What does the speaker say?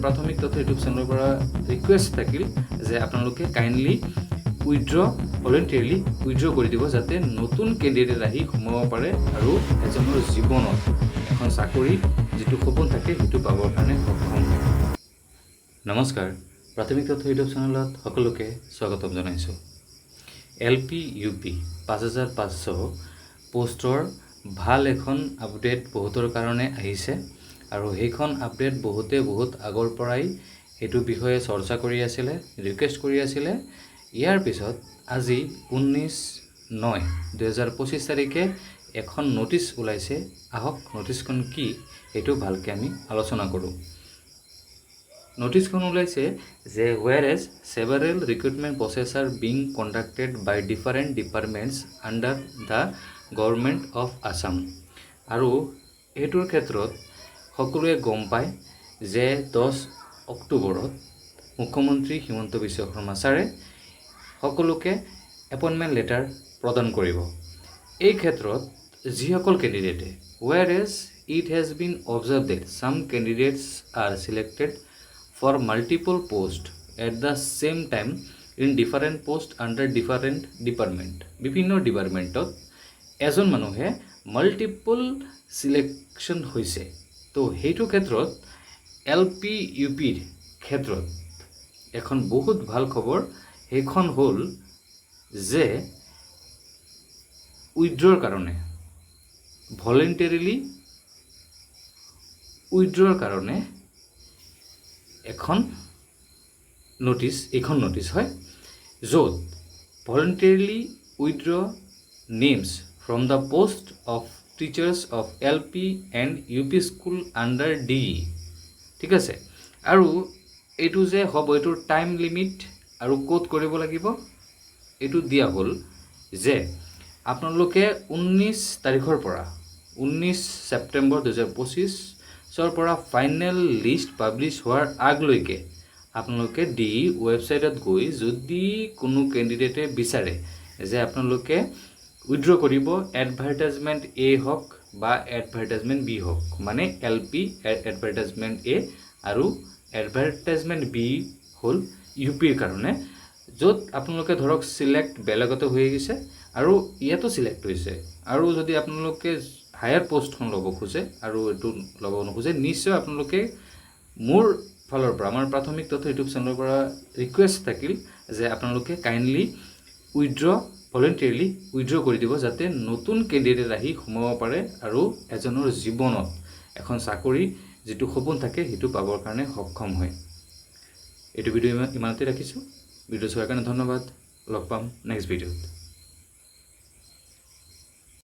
প্ৰাথমিক তথ্য ইউটিউব চেনেলৰ পৰা ৰিকুৱেষ্ট থাকিল যে আপোনালোকে কাইণ্ডলি উইথড্ৰ ভলেণ্টিয়াৰলি উইথড্ৰ কৰি দিব যাতে নতুন কেণ্ডিডেট আহি সোমাব পাৰে আৰু এজনৰ জীৱনত এখন চাকৰি যিটো সপোন থাকে সেইটো পাবৰ কাৰণে সক্ষম হয়। নমস্কাৰ, প্ৰাথমিক তথ্য ইউটিউব চেনেলত সকলোকে স্বাগতম জনাইছোঁ। LP UP 5500 পোষ্টৰ ভাল এখন আপডেট বহুতৰ কাৰণে আহিছে আৰু সেইখন আপডেট বহুত আগৰ পৰাই সেইটো বিষয়ে চৰ্চা কৰি আছিলে, ৰিকুৱেষ্ট কৰি আছিলে। ইয়াৰ পিছত আজি 19/9/2025 তাৰিখে এখন নটিচ ওলাইছে। আহক নটিচখন কি সেইটো ভালকৈ আমি আলোচনা কৰোঁ। নটিচখন ওলাইছে যে whereas several recruitment processes are being conducted by different departments under the Government of Assam আৰু এইটোৰ ক্ষেত্ৰত সকলোৱে গম পায় যে 10 অক্টোবৰত মুখ্যমন্ত্ৰী হিমন্ত বিশ্ব শৰ্মা ছাৰে সকলোকে এপইণ্টমেণ্ট লেটাৰ প্ৰদান কৰিব। এই ক্ষেত্ৰত যিসকল কেণ্ডিডেটে whereas it has been observed that some candidates are selected for multiple posts at the same time in different posts under different department বিভিন্ন ডিপাৰ্টমেণ্টত এজন মানুহে মাল্টিপল সিলেকশ্যন হৈছে। তো সেইটো ক্ষেত্ৰত LP UPৰ ক্ষেত্ৰত এখন বহুত ভাল খবৰ সেইখন হ'ল যে উইথড্ৰৰ কাৰণে ভলেণ্টাৰিলি উইথড্ৰৰ কাৰণে এইখন নটিচ হয় য'ত voluntarily withdraw names from the post of teachers of LP and UP school under DE। ঠিক আছে, আৰু এইটো যে হ'ব এইটোৰ টাইম লিমিট আৰু ক'ত কৰিব লাগিব এইটো দিয়া হ'ল যে আপোনালোকে 19 তাৰিখৰ পৰা 19 ছেপ্টেম্বৰ 2025 পৰা ফাইনেল লিষ্ট পাব্লিছ হোৱাৰ আগলৈকে আপোনালোকে DE ৱেবছাইটত গৈ যদি কোনো কেণ্ডিডেটে বিচাৰে যে আপোনালোকে উইথড্ৰ কৰিব এডভাৰটাইজমেণ্ট A হওক বা এডভাৰটাইজমেণ্ট B হওক, মানে LP এডভাৰটাইজমেণ্ট A আৰু এডভাৰটাইজমেণ্ট B হ'ল UPৰ কাৰণে, য'ত আপোনালোকে ধৰক চিলেক্ট বেলেগতে হৈ গৈছে আৰু ইয়াতো চিলেক্ট হৈছে। আৰু যদি আপোনালোকে হায়াৰ পষ্টখন ল'ব খোজে আৰু এইটো ল'ব নোখোজে, নিশ্চয় আপোনালোকে মোৰ ফালৰ পৰা আমাৰ প্ৰাথমিক তথ্য ইউটিউব চেনেলৰ পৰা ৰিকুৱেষ্ট থাকিল যে আপোনালোকে কাইণ্ডলি ভলেণ্টিয়াৰলি উইথড্ৰ কৰি দিব যাতে নতুন কেণ্ডিডেট আহি সোমাব পাৰে আৰু এজনৰ জীৱনত এখন চাকৰি যিটো সপোন থাকে সেইটো পাবৰ কাৰণে সক্ষম হয়। এইটো ভিডিঅ' ইমানতে ৰাখিছোঁ। ভিডিঅ' চোৱাৰ কাৰণে ধন্যবাদ। লগ পাম নেক্সট ভিডিঅ'ত।